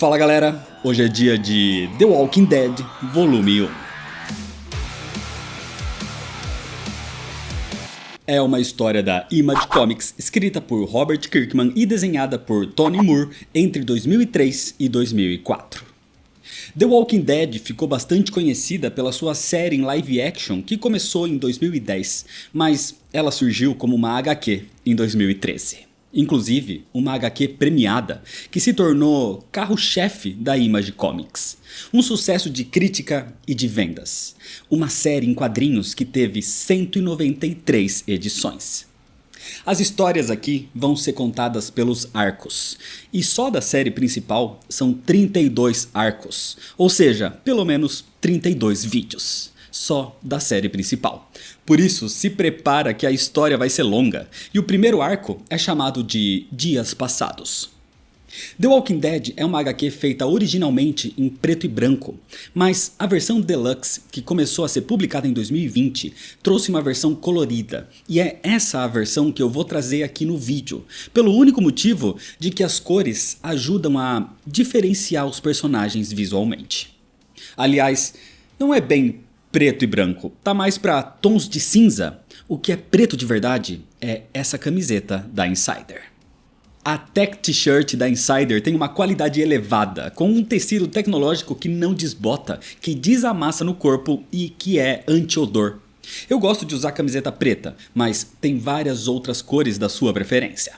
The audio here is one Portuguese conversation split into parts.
Fala galera, hoje é dia de The Walking Dead Volume 1. É uma história da Image Comics, escrita por Robert Kirkman e desenhada por Tony Moore entre 2003 e 2004. The Walking Dead ficou bastante conhecida pela sua série em live action que começou em 2010, mas ela surgiu como uma HQ em 2013. Inclusive, uma HQ premiada, que se tornou carro-chefe da Image Comics. Um sucesso de crítica e de vendas. Uma série em quadrinhos que teve 193 edições. As histórias aqui vão ser contadas pelos arcos, e só da série principal são 32 arcos, ou seja, pelo menos 32 vídeos. Só da série principal. Por isso, se prepara que a história vai ser longa, e o primeiro arco é chamado de Dias Passados. The Walking Dead é uma HQ feita originalmente em preto e branco, mas a versão Deluxe, que começou a ser publicada em 2020, trouxe uma versão colorida, e é essa a versão que eu vou trazer aqui no vídeo, pelo único motivo de que as cores ajudam a diferenciar os personagens visualmente. Aliás, não é bem preto e branco, tá mais pra tons de cinza. O que é preto de verdade é essa camiseta da Insider. A Tech T-shirt da Insider tem uma qualidade elevada, com um tecido tecnológico que não desbota, que desamassa no corpo e que é anti-odor. Eu gosto de usar camiseta preta, mas tem várias outras cores da sua preferência.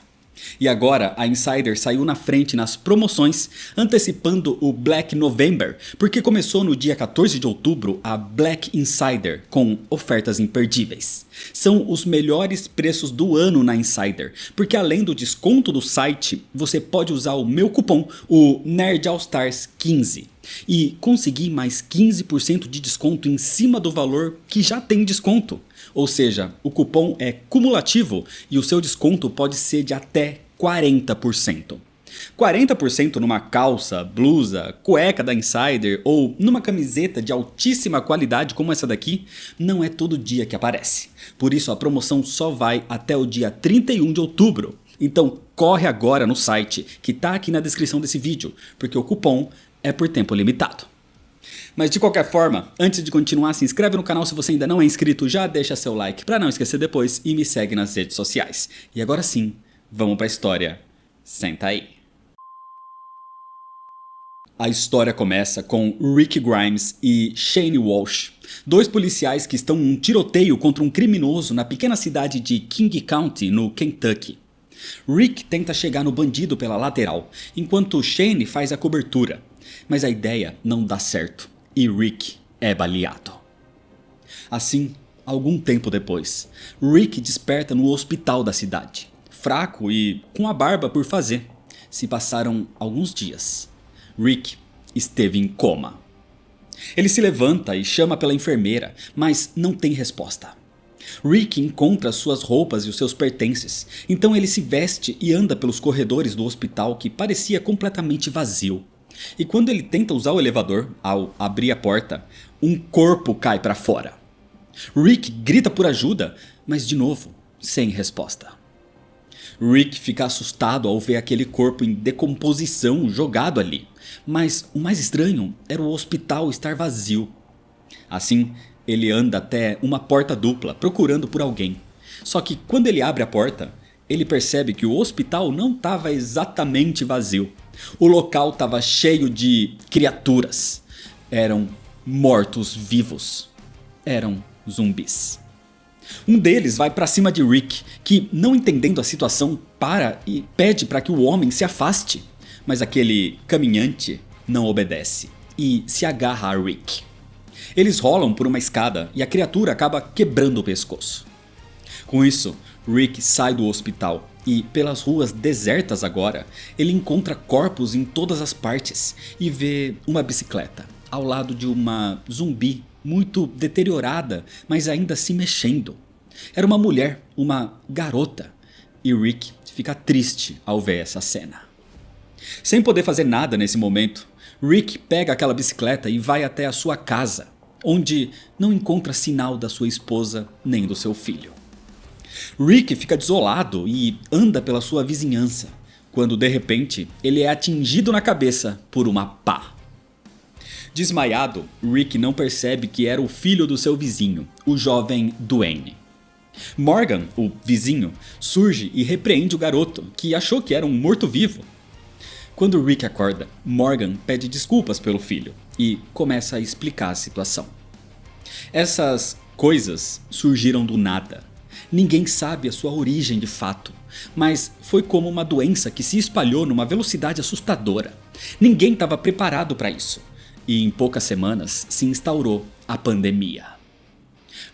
E agora a Insider saiu na frente nas promoções, antecipando o Black November, porque começou no dia 14 de outubro a Black Insider, com ofertas imperdíveis. São os melhores preços do ano na Insider, porque além do desconto do site, você pode usar o meu cupom, o NerdAllStars15, e conseguir mais 15% de desconto em cima do valor que já tem desconto. Ou seja, o cupom é cumulativo e o seu desconto pode ser de até 40%. 40% numa calça, blusa, cueca da Insider ou numa camiseta de altíssima qualidade como essa daqui não é todo dia que aparece. Por isso a promoção só vai até o dia 31 de outubro. Então corre agora no site que tá aqui na descrição desse vídeo, porque o cupom é por tempo limitado. Mas de qualquer forma, antes de continuar, se inscreve no canal se você ainda não é inscrito, já deixa seu like para não esquecer depois e me segue nas redes sociais. E agora sim, vamos pra história. Senta aí. A história começa com Rick Grimes e Shane Walsh, dois policiais que estão em um tiroteio contra um criminoso na pequena cidade de King County, no Kentucky. Rick tenta chegar no bandido pela lateral, enquanto Shane faz a cobertura, mas a ideia não dá certo. E Rick é baleado. Assim, algum tempo depois, Rick desperta no hospital da cidade, fraco e com a barba por fazer. Se passaram alguns dias. Rick esteve em coma. Ele se levanta e chama pela enfermeira, mas não tem resposta. Rick encontra suas roupas e os seus pertences, então ele se veste e anda pelos corredores do hospital que parecia completamente vazio. E quando ele tenta usar o elevador, ao abrir a porta, um corpo cai para fora. Rick grita por ajuda, mas de novo, sem resposta. Rick fica assustado ao ver aquele corpo em decomposição jogado ali, mas o mais estranho era o hospital estar vazio. Assim, ele anda até uma porta dupla procurando por alguém. Só que quando ele abre a porta, ele percebe que o hospital não estava exatamente vazio. O local estava cheio de criaturas. Eram mortos-vivos. Eram zumbis. Um deles vai para cima de Rick, que, não entendendo a situação, para e pede para que o homem se afaste. Mas aquele caminhante não obedece e se agarra a Rick. Eles rolam por uma escada e a criatura acaba quebrando o pescoço. Com isso, Rick sai do hospital e, pelas ruas desertas agora, ele encontra corpos em todas as partes e vê uma bicicleta ao lado de uma zumbi muito deteriorada, mas ainda se mexendo. Era uma mulher, uma garota, e Rick fica triste ao ver essa cena. Sem poder fazer nada nesse momento, Rick pega aquela bicicleta e vai até a sua casa, onde não encontra sinal da sua esposa nem do seu filho. Rick fica desolado e anda pela sua vizinhança, quando de repente ele é atingido na cabeça por uma pá. Desmaiado, Rick não percebe que era o filho do seu vizinho, o jovem Duane. Morgan, o vizinho, surge e repreende o garoto, que achou que era um morto-vivo. Quando Rick acorda, Morgan pede desculpas pelo filho e começa a explicar a situação. Essas coisas surgiram do nada. Ninguém sabe a sua origem de fato, mas foi como uma doença que se espalhou numa velocidade assustadora. Ninguém estava preparado para isso, e em poucas semanas se instaurou a pandemia.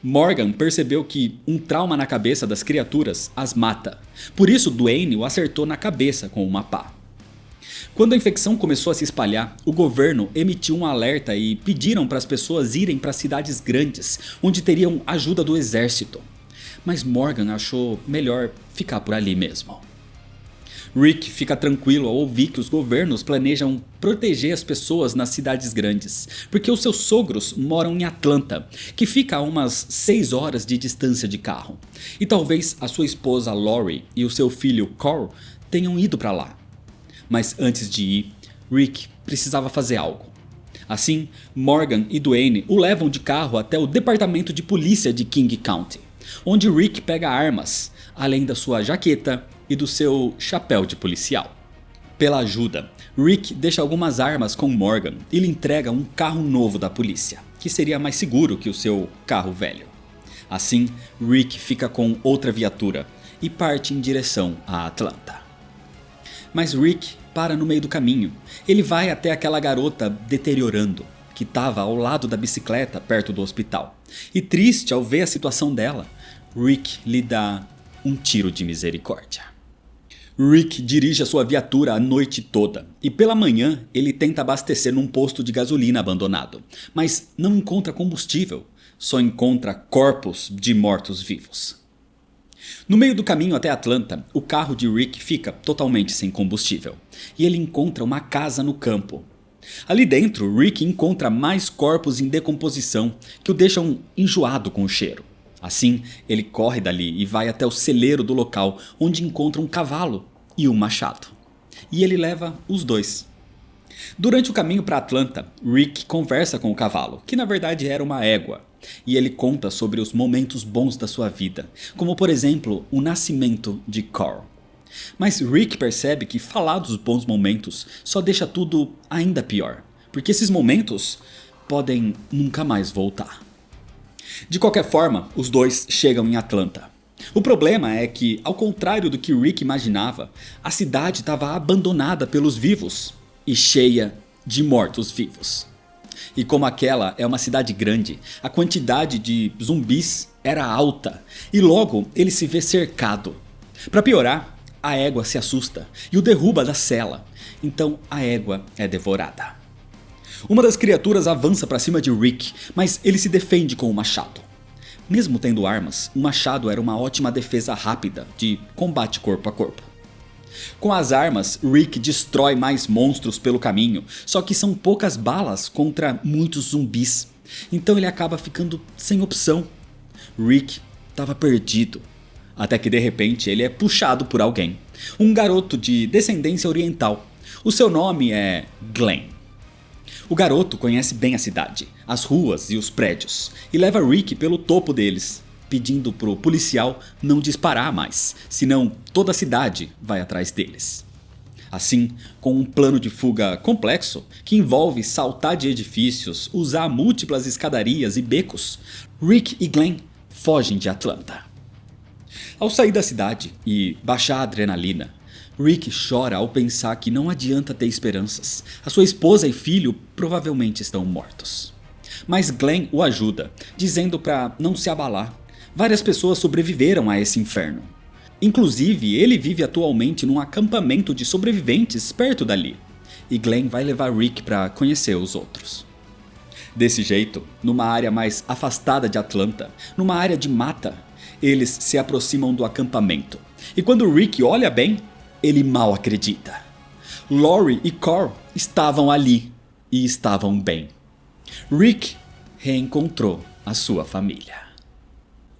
Morgan percebeu que um trauma na cabeça das criaturas as mata, por isso Duane o acertou na cabeça com uma pá. Quando a infecção começou a se espalhar, o governo emitiu um alerta e pediram para as pessoas irem para cidades grandes, onde teriam ajuda do exército. Mas Morgan achou melhor ficar por ali mesmo. Rick fica tranquilo ao ouvir que os governos planejam proteger as pessoas nas cidades grandes, porque os seus sogros moram em Atlanta, que fica a umas 6 horas de distância de carro. E talvez a sua esposa Lori e o seu filho Carl tenham ido para lá. Mas antes de ir, Rick precisava fazer algo. Assim, Morgan e Duane o levam de carro até o departamento de polícia de King County, onde Rick pega armas, além da sua jaqueta e do seu chapéu de policial. Pela ajuda, Rick deixa algumas armas com Morgan e lhe entrega um carro novo da polícia, que seria mais seguro que o seu carro velho. Assim, Rick fica com outra viatura e parte em direção a Atlanta. Mas Rick para no meio do caminho. Ele vai até aquela garota deteriorando, que estava ao lado da bicicleta perto do hospital. E triste ao ver a situação dela, Rick lhe dá um tiro de misericórdia. Rick dirige a sua viatura a noite toda e pela manhã ele tenta abastecer num posto de gasolina abandonado, mas não encontra combustível, só encontra corpos de mortos-vivos. No meio do caminho até Atlanta, o carro de Rick fica totalmente sem combustível e ele encontra uma casa no campo. Ali dentro, Rick encontra mais corpos em decomposição que o deixam enjoado com o cheiro. Assim, ele corre dali e vai até o celeiro do local, onde encontra um cavalo e um machado. E ele leva os dois. Durante o caminho para Atlanta, Rick conversa com o cavalo, que na verdade era uma égua. E ele conta sobre os momentos bons da sua vida, como por exemplo o nascimento de Carl. Mas Rick percebe que falar dos bons momentos só deixa tudo ainda pior, porque esses momentos podem nunca mais voltar. De qualquer forma, os dois chegam em Atlanta. O problema é que, ao contrário do que Rick imaginava, a cidade estava abandonada pelos vivos e cheia de mortos-vivos. E como aquela é uma cidade grande, a quantidade de zumbis era alta e logo ele se vê cercado. Para piorar, a égua se assusta e o derruba da cela, então a égua é devorada. Uma das criaturas avança para cima de Rick, mas ele se defende com o machado. Mesmo tendo armas, o machado era uma ótima defesa rápida de combate corpo a corpo. Com as armas, Rick destrói mais monstros pelo caminho, só que são poucas balas contra muitos zumbis, então ele acaba ficando sem opção. Rick estava perdido, até que de repente ele é puxado por alguém, um garoto de descendência oriental. O seu nome é Glenn. O garoto conhece bem a cidade, as ruas e os prédios, e leva Rick pelo topo deles, pedindo pro policial não disparar mais, senão toda a cidade vai atrás deles. Assim, com um plano de fuga complexo, que envolve saltar de edifícios, usar múltiplas escadarias e becos, Rick e Glenn fogem de Atlanta. Ao sair da cidade e baixar a adrenalina, Rick chora ao pensar que não adianta ter esperanças. A sua esposa e filho provavelmente estão mortos. Mas Glenn o ajuda, dizendo para não se abalar. Várias pessoas sobreviveram a esse inferno. Inclusive, ele vive atualmente num acampamento de sobreviventes perto dali. E Glenn vai levar Rick para conhecer os outros. Desse jeito, numa área mais afastada de Atlanta, numa área de mata, eles se aproximam do acampamento. E quando Rick olha bem, ele mal acredita. Lori e Carl estavam ali e estavam bem. Rick reencontrou a sua família.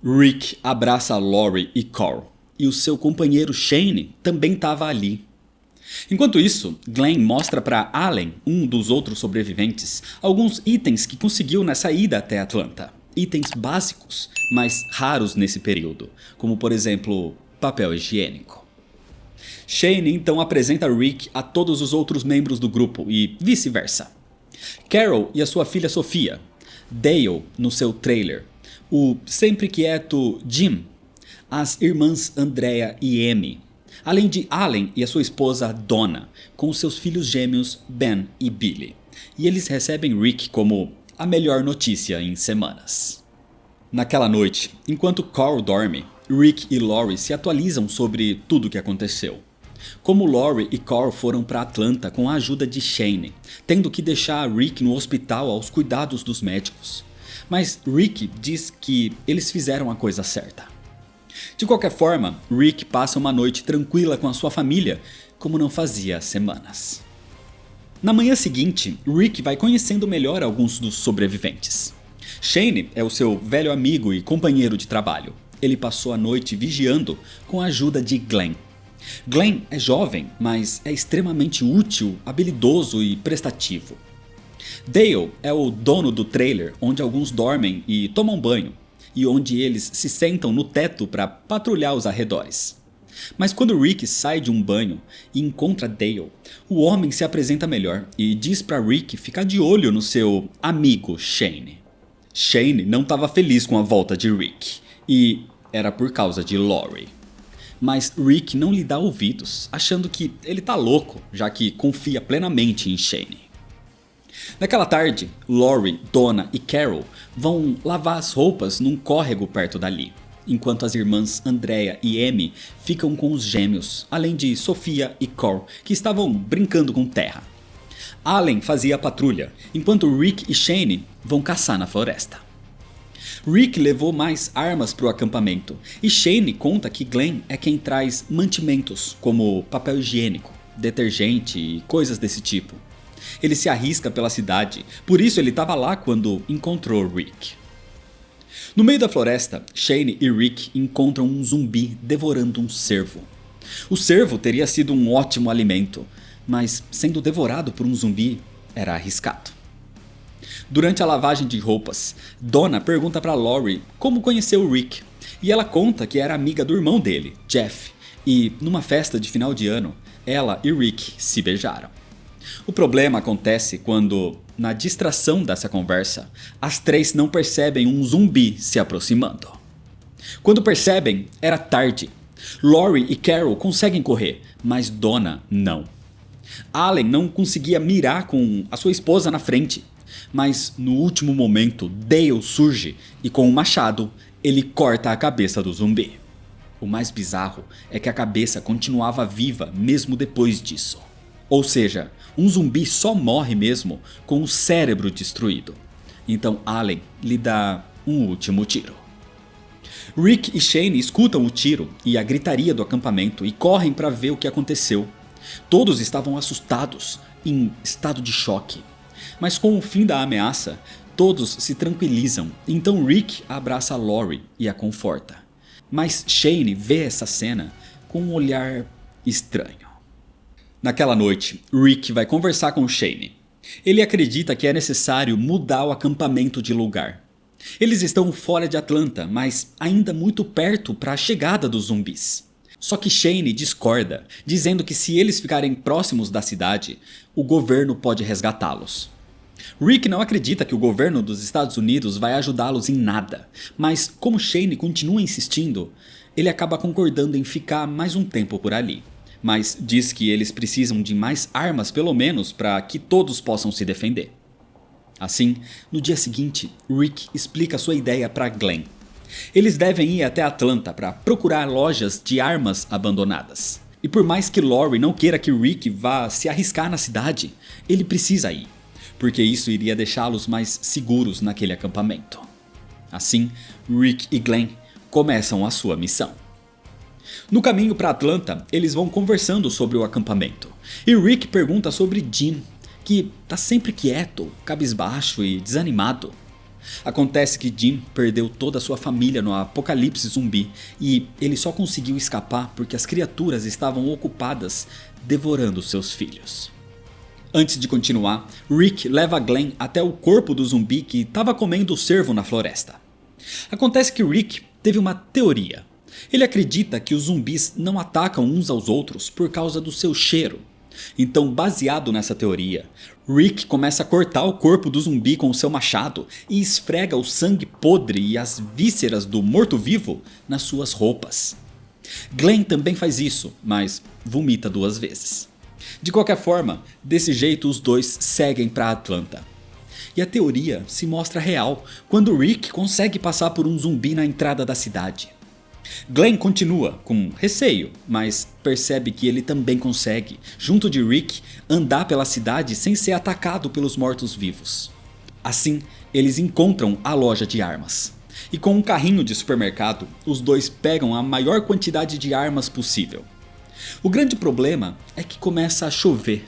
Rick abraça Lori e Carl, e o seu companheiro Shane também estava ali. Enquanto isso, Glenn mostra para Allen, um dos outros sobreviventes, alguns itens que conseguiu nessa ida até Atlanta. Itens básicos, mas raros nesse período, como por exemplo, papel higiênico. Shane então apresenta Rick a todos os outros membros do grupo e vice-versa. Carol e a sua filha Sophia, Dale no seu trailer, o sempre quieto Jim, as irmãs Andrea e Amy, além de Allen e a sua esposa Donna, com seus filhos gêmeos Ben e Billy. E eles recebem Rick como a melhor notícia em semanas. Naquela noite, enquanto Carl dorme, Rick e Lori se atualizam sobre tudo o que aconteceu. Como Lori e Carl foram para Atlanta com a ajuda de Shane, tendo que deixar Rick no hospital aos cuidados dos médicos. Mas Rick diz que eles fizeram a coisa certa. De qualquer forma, Rick passa uma noite tranquila com a sua família, como não fazia há semanas. Na manhã seguinte, Rick vai conhecendo melhor alguns dos sobreviventes. Shane é o seu velho amigo e companheiro de trabalho. Ele passou a noite vigiando com a ajuda de Glenn. Glenn é jovem, mas é extremamente útil, habilidoso e prestativo. Dale é o dono do trailer onde alguns dormem e tomam banho, e onde eles se sentam no teto para patrulhar os arredores. Mas quando Rick sai de um banho e encontra Dale, o homem se apresenta melhor e diz para Rick ficar de olho no seu amigo Shane. Shane não estava feliz com a volta de Rick, e era por causa de Lori. Mas Rick não lhe dá ouvidos, achando que ele tá louco, já que confia plenamente em Shane. Naquela tarde, Lori, Donna e Carol vão lavar as roupas num córrego perto dali, enquanto as irmãs Andrea e Amy ficam com os gêmeos, além de Sophia e Carl, que estavam brincando com terra. Allen fazia a patrulha, enquanto Rick e Shane vão caçar na floresta. Rick levou mais armas para o acampamento e Shane conta que Glenn é quem traz mantimentos como papel higiênico, detergente e coisas desse tipo. Ele se arrisca pela cidade, por isso ele estava lá quando encontrou Rick. No meio da floresta, Shane e Rick encontram um zumbi devorando um cervo. O cervo teria sido um ótimo alimento, mas sendo devorado por um zumbi era arriscado. Durante a lavagem de roupas, Donna pergunta para Lori como conheceu Rick, e ela conta que era amiga do irmão dele, Jeff, e numa festa de final de ano, ela e Rick se beijaram. O problema acontece quando, na distração dessa conversa, as três não percebem um zumbi se aproximando. Quando percebem, era tarde. Lori e Carol conseguem correr, mas Donna não. Allen não conseguia mirar com a sua esposa na frente. Mas no último momento, Dale surge e com um machado, ele corta a cabeça do zumbi. O mais bizarro é que a cabeça continuava viva mesmo depois disso. Ou seja, um zumbi só morre mesmo com o cérebro destruído. Então Allen lhe dá um último tiro. Rick e Shane escutam o tiro e a gritaria do acampamento e correm para ver o que aconteceu. Todos estavam assustados, em estado de choque. Mas com o fim da ameaça, todos se tranquilizam, então Rick abraça Lori e a conforta. Mas Shane vê essa cena com um olhar estranho. Naquela noite, Rick vai conversar com Shane. Ele acredita que é necessário mudar o acampamento de lugar. Eles estão fora de Atlanta, mas ainda muito perto para a chegada dos zumbis. Só que Shane discorda, dizendo que se eles ficarem próximos da cidade, o governo pode resgatá-los. Rick não acredita que o governo dos Estados Unidos vai ajudá-los em nada, mas como Shane continua insistindo, ele acaba concordando em ficar mais um tempo por ali. Mas diz que eles precisam de mais armas pelo menos para que todos possam se defender. Assim, no dia seguinte, Rick explica sua ideia para Glenn. Eles devem ir até Atlanta para procurar lojas de armas abandonadas. E por mais que Lori não queira que Rick vá se arriscar na cidade, ele precisa ir, porque isso iria deixá-los mais seguros naquele acampamento. Assim, Rick e Glenn começam a sua missão. No caminho para Atlanta, eles vão conversando sobre o acampamento, e Rick pergunta sobre Jim, que tá sempre quieto, cabisbaixo e desanimado. Acontece que Jim perdeu toda a sua família no apocalipse zumbi e ele só conseguiu escapar porque as criaturas estavam ocupadas devorando seus filhos. Antes de continuar, Rick leva Glenn até o corpo do zumbi que estava comendo o cervo na floresta. Acontece que Rick teve uma teoria. Ele acredita que os zumbis não atacam uns aos outros por causa do seu cheiro. Então, baseado nessa teoria, Rick começa a cortar o corpo do zumbi com o seu machado e esfrega o sangue podre e as vísceras do morto-vivo nas suas roupas. Glenn também faz isso, mas vomita 2 vezes. De qualquer forma, desse jeito os dois seguem para Atlanta. E a teoria se mostra real quando Rick consegue passar por um zumbi na entrada da cidade. Glenn continua com receio, mas percebe que ele também consegue, junto de Rick, andar pela cidade sem ser atacado pelos mortos-vivos. Assim, eles encontram a loja de armas. E com um carrinho de supermercado, os dois pegam a maior quantidade de armas possível. O grande problema é que começa a chover,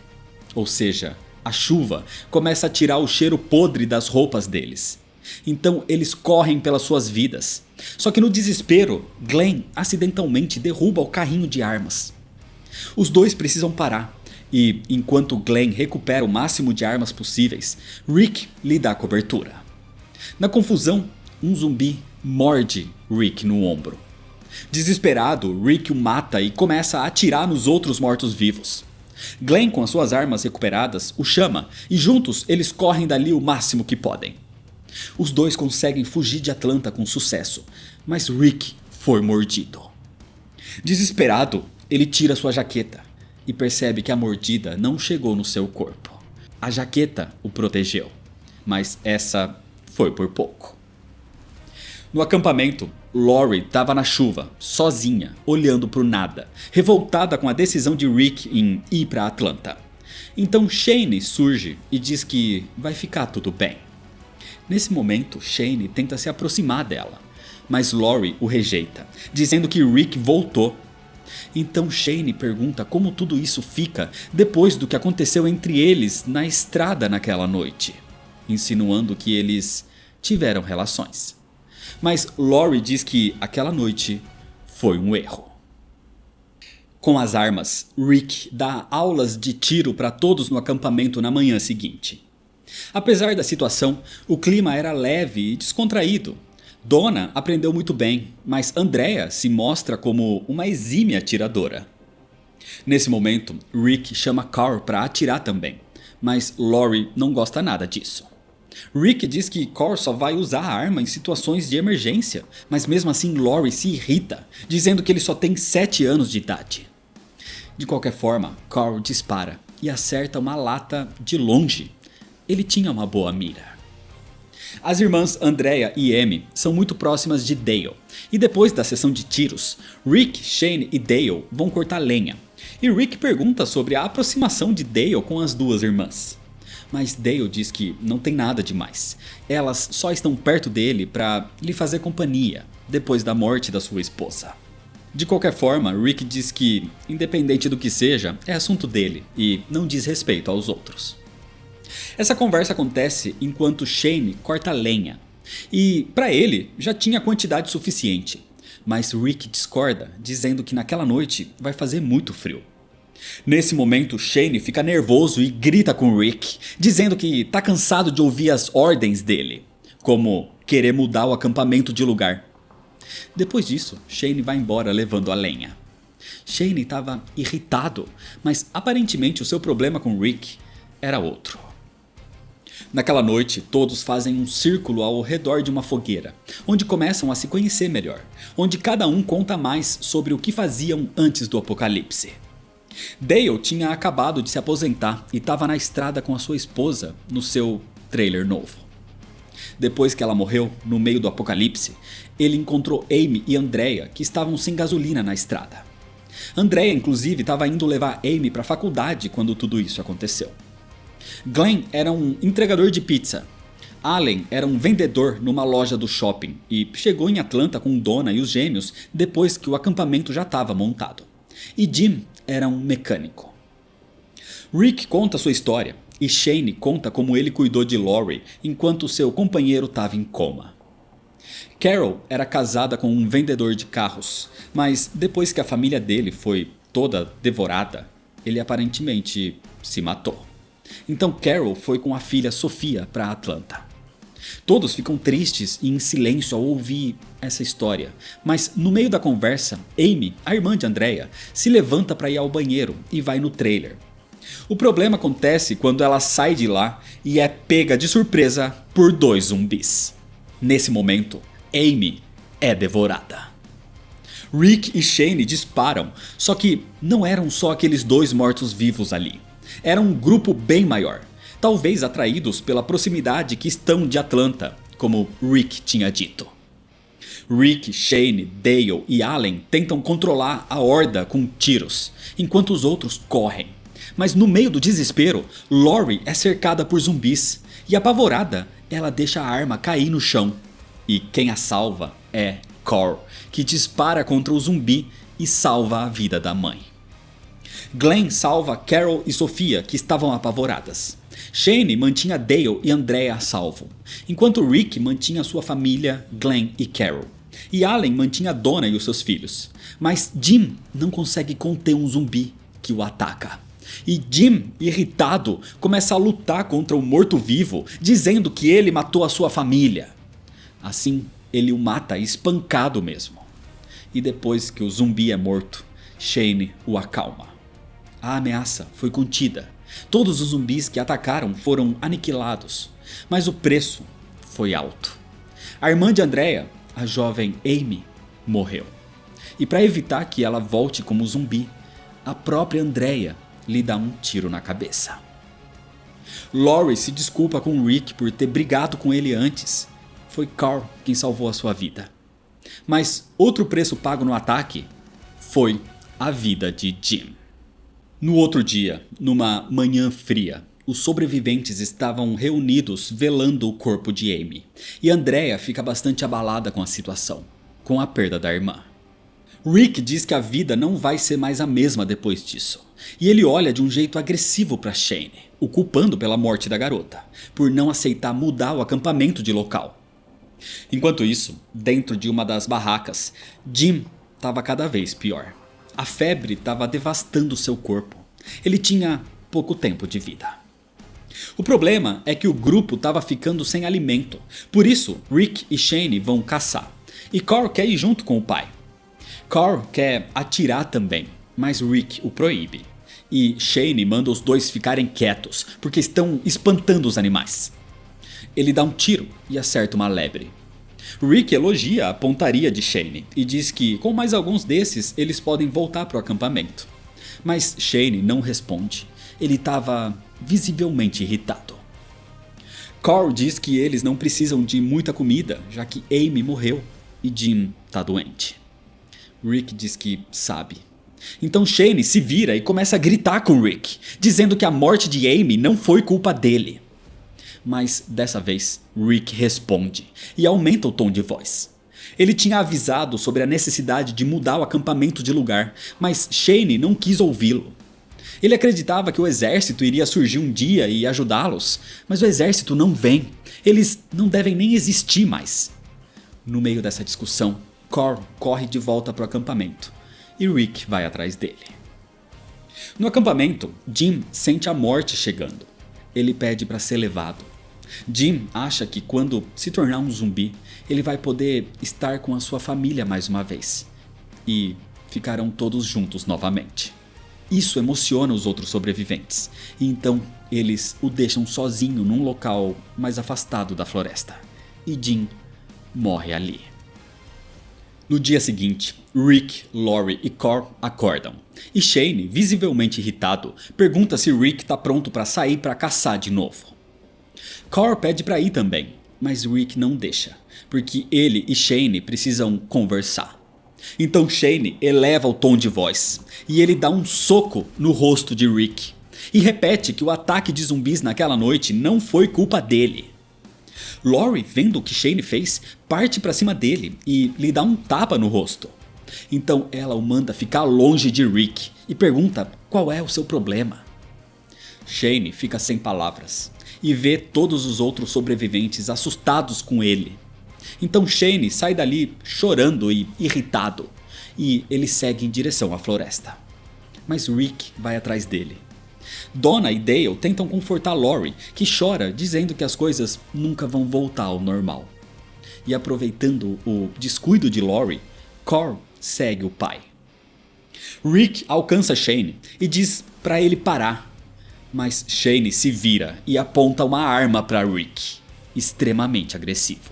ou seja, a chuva começa a tirar o cheiro podre das roupas deles. Então eles correm pelas suas vidas. Só que no desespero, Glenn acidentalmente derruba o carrinho de armas. Os dois precisam parar e, enquanto Glenn recupera o máximo de armas possíveis, Rick lhe dá cobertura. Na confusão, um zumbi morde Rick no ombro. Desesperado, Rick o mata e começa a atirar nos outros mortos-vivos. Glenn, com as suas armas recuperadas, o chama e juntos eles correm dali o máximo que podem. Os dois conseguem fugir de Atlanta com sucesso, mas Rick foi mordido. Desesperado, ele tira sua jaqueta e percebe que a mordida não chegou no seu corpo. A jaqueta o protegeu, mas essa foi por pouco. No acampamento, Lori estava na chuva, sozinha, olhando para o nada, revoltada com a decisão de Rick em ir para Atlanta. Então Shane surge e diz que vai ficar tudo bem. Nesse momento, Shane tenta se aproximar dela, mas Lori o rejeita, dizendo que Rick voltou. Então Shane pergunta como tudo isso fica depois do que aconteceu entre eles na estrada naquela noite, insinuando que eles tiveram relações. Mas Lori diz que aquela noite foi um erro. Com as armas, Rick dá aulas de tiro para todos no acampamento na manhã seguinte. Apesar da situação, o clima era leve e descontraído. Donna aprendeu muito bem, mas Andrea se mostra como uma exímia atiradora. Nesse momento, Rick chama Carl para atirar também, mas Lori não gosta nada disso. Rick diz que Carl só vai usar a arma em situações de emergência, mas mesmo assim Lori se irrita, dizendo que ele só tem 7 anos de idade. De qualquer forma, Carl dispara e acerta uma lata de longe. Ele tinha uma boa mira. As irmãs Andrea e Amy são muito próximas de Dale, e depois da sessão de tiros, Rick, Shane e Dale vão cortar lenha, e Rick pergunta sobre a aproximação de Dale com as 2 irmãs. Mas Dale diz que não tem nada demais, elas só estão perto dele para lhe fazer companhia, depois da morte da sua esposa. De qualquer forma, Rick diz que, independente do que seja, é assunto dele e não diz respeito aos outros. Essa conversa acontece enquanto Shane corta lenha, e para ele já tinha quantidade suficiente, mas Rick discorda, dizendo que naquela noite vai fazer muito frio. Nesse momento, Shane fica nervoso e grita com Rick, dizendo que tá cansado de ouvir as ordens dele, como querer mudar o acampamento de lugar. Depois disso, Shane vai embora levando a lenha. Shane estava irritado, mas aparentemente o seu problema com Rick era outro. Naquela noite, todos fazem um círculo ao redor de uma fogueira, onde começam a se conhecer melhor, onde cada um conta mais sobre o que faziam antes do apocalipse. Dale tinha acabado de se aposentar e estava na estrada com a sua esposa no seu trailer novo. Depois que ela morreu, no meio do apocalipse, ele encontrou Amy e Andrea, que estavam sem gasolina na estrada. Andrea, inclusive, estava indo levar Amy para a faculdade quando tudo isso aconteceu. Glenn era um entregador de pizza. Allen era um vendedor numa loja do shopping e chegou em Atlanta com Donna e os gêmeos depois que o acampamento já estava montado. E Jim era um mecânico. Rick conta sua história e Shane conta como ele cuidou de Lori enquanto seu companheiro estava em coma. Carol era casada com um vendedor de carros, mas depois que a família dele foi toda devorada, ele aparentemente se matou. Então Carol foi com a filha Sofia para Atlanta. Todos ficam tristes e em silêncio ao ouvir essa história, mas no meio da conversa, Amy, a irmã de Andrea, se levanta para ir ao banheiro e vai no trailer. O problema acontece quando ela sai de lá e é pega de surpresa por 2 zumbis. Nesse momento, Amy é devorada. Rick e Shane disparam, só que não eram só aqueles 2 mortos-vivos ali. Era um grupo bem maior, talvez atraídos pela proximidade que estão de Atlanta, como Rick tinha dito. Rick, Shane, Dale e Allen tentam controlar a horda com tiros, enquanto os outros correm. Mas no meio do desespero, Lori é cercada por zumbis e apavorada, ela deixa a arma cair no chão. E quem a salva é Carl, que dispara contra o zumbi e salva a vida da mãe. Glenn salva Carol e Sofia, que estavam apavoradas. Shane mantinha Dale e Andrea a salvo, enquanto Rick mantinha sua família, Glenn e Carol. E Allen mantinha Donna e os seus filhos. Mas Jim não consegue conter um zumbi que o ataca. E Jim, irritado, começa a lutar contra o morto-vivo, dizendo que ele matou a sua família. Assim, ele o mata espancado mesmo. E depois que o zumbi é morto, Shane o acalma. A ameaça foi contida. Todos os zumbis que atacaram foram aniquilados, mas o preço foi alto. A irmã de Andrea, a jovem Amy, morreu. E para evitar que ela volte como zumbi, a própria Andrea lhe dá um tiro na cabeça. Lori se desculpa com Rick por ter brigado com ele antes. Foi Carl quem salvou a sua vida. Mas outro preço pago no ataque foi a vida de Jim. No outro dia, numa manhã fria, os sobreviventes estavam reunidos velando o corpo de Amy. E Andrea fica bastante abalada com a situação, com a perda da irmã. Rick diz que a vida não vai ser mais a mesma depois disso. E ele olha de um jeito agressivo para Shane, o culpando pela morte da garota, por não aceitar mudar o acampamento de local. Enquanto isso, dentro de uma das barracas, Jim estava cada vez pior. A febre estava devastando seu corpo. Ele tinha pouco tempo de vida. O problema é que o grupo estava ficando sem alimento. Por isso, Rick e Shane vão caçar. E Carl quer ir junto com o pai. Carl quer atirar também, mas Rick o proíbe. E Shane manda os dois ficarem quietos, porque estão espantando os animais. Ele dá um tiro e acerta uma lebre. Rick elogia a pontaria de Shane e diz que com mais alguns desses eles podem voltar para o acampamento. Mas Shane não responde, ele estava visivelmente irritado. Carl diz que eles não precisam de muita comida, já que Amy morreu e Jim está doente. Rick diz que sabe. Então Shane se vira e começa a gritar com Rick, dizendo que a morte de Amy não foi culpa dele. Mas dessa vez Rick responde e aumenta o tom de voz. Ele tinha avisado sobre a necessidade de mudar o acampamento de lugar, mas Shane não quis ouvi-lo. Ele acreditava que o exército iria surgir um dia e ajudá-los, mas o exército não vem. Eles não devem nem existir mais. No meio dessa discussão, Carl corre de volta para o acampamento e Rick vai atrás dele. No acampamento, Jim sente a morte chegando. Ele pede para ser levado. Jim acha que quando se tornar um zumbi, ele vai poder estar com a sua família mais uma vez. E ficarão todos juntos novamente. Isso emociona os outros sobreviventes. E então eles o deixam sozinho num local mais afastado da floresta. E Jim morre ali. No dia seguinte, Rick, Lori e Carl acordam. E Shane, visivelmente irritado, pergunta se Rick está pronto para sair para caçar de novo. Carl pede para ir também, mas Rick não deixa, porque ele e Shane precisam conversar. Então Shane eleva o tom de voz e ele dá um soco no rosto de Rick e repete que o ataque de zumbis naquela noite não foi culpa dele. Lori, vendo o que Shane fez, parte para cima dele e lhe dá um tapa no rosto. Então ela o manda ficar longe de Rick e pergunta qual é o seu problema. Shane fica sem palavras e vê todos os outros sobreviventes assustados com ele. Então Shane sai dali chorando e irritado, e ele segue em direção à floresta. Mas Rick vai atrás dele. Donna e Dale tentam confortar Lori, que chora dizendo que as coisas nunca vão voltar ao normal. E aproveitando o descuido de Lori, Cor segue o pai. Rick alcança Shane e diz para ele parar. Mas Shane se vira e aponta uma arma para Rick, extremamente agressivo.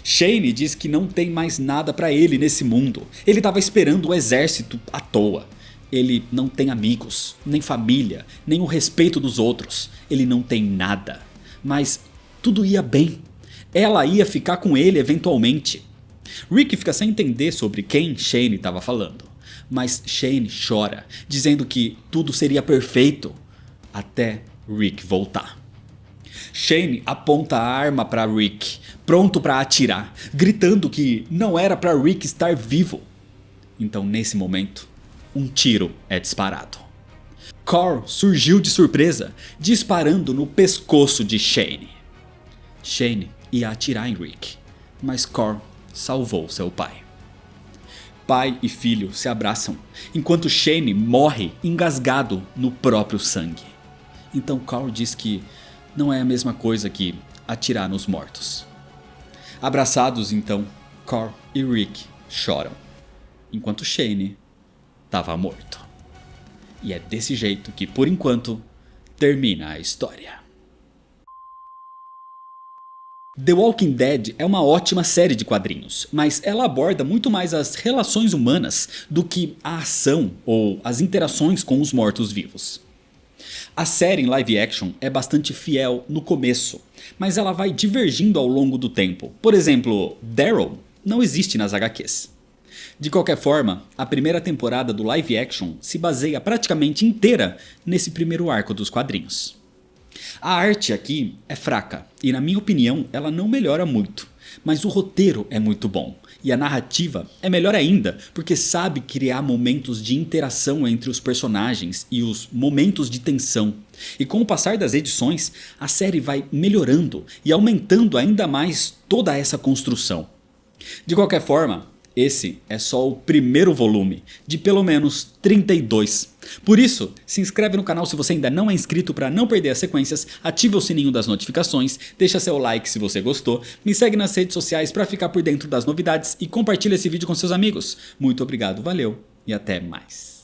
Shane diz que não tem mais nada para ele nesse mundo. Ele estava esperando o exército à toa. Ele não tem amigos, nem família, nem o respeito dos outros. Ele não tem nada. Mas tudo ia bem. Ela ia ficar com ele eventualmente. Rick fica sem entender sobre quem Shane estava falando. Mas Shane chora, dizendo que tudo seria perfeito até Rick voltar. Shane aponta a arma para Rick, pronto para atirar, gritando que não era para Rick estar vivo. Então nesse momento, um tiro é disparado. Cor surgiu de surpresa, disparando no pescoço de Shane. Shane ia atirar em Rick, mas Cor salvou seu pai. Pai e filho se abraçam, enquanto Shane morre engasgado no próprio sangue. Então Cor diz que não é a mesma coisa que atirar nos mortos. Abraçados então, Cor e Rick choram, enquanto Shane estava morto. E é desse jeito que, por enquanto, termina a história. The Walking Dead é uma ótima série de quadrinhos, mas ela aborda muito mais as relações humanas do que a ação ou as interações com os mortos-vivos. A série em live action é bastante fiel no começo, mas ela vai divergindo ao longo do tempo. Por exemplo, Daryl não existe nas HQs. De qualquer forma, a primeira temporada do live action se baseia praticamente inteira nesse primeiro arco dos quadrinhos. A arte aqui é fraca e, na minha opinião, ela não melhora muito, mas o roteiro é muito bom. E a narrativa é melhor ainda, porque sabe criar momentos de interação entre os personagens e os momentos de tensão. E com o passar das edições, a série vai melhorando e aumentando ainda mais toda essa construção. De qualquer forma, esse é só o primeiro volume, de pelo menos 32. Por isso, se inscreve no canal se você ainda não é inscrito para não perder as sequências, ativa o sininho das notificações, deixa seu like se você gostou, me segue nas redes sociais para ficar por dentro das novidades e compartilha esse vídeo com seus amigos. Muito obrigado, valeu e até mais.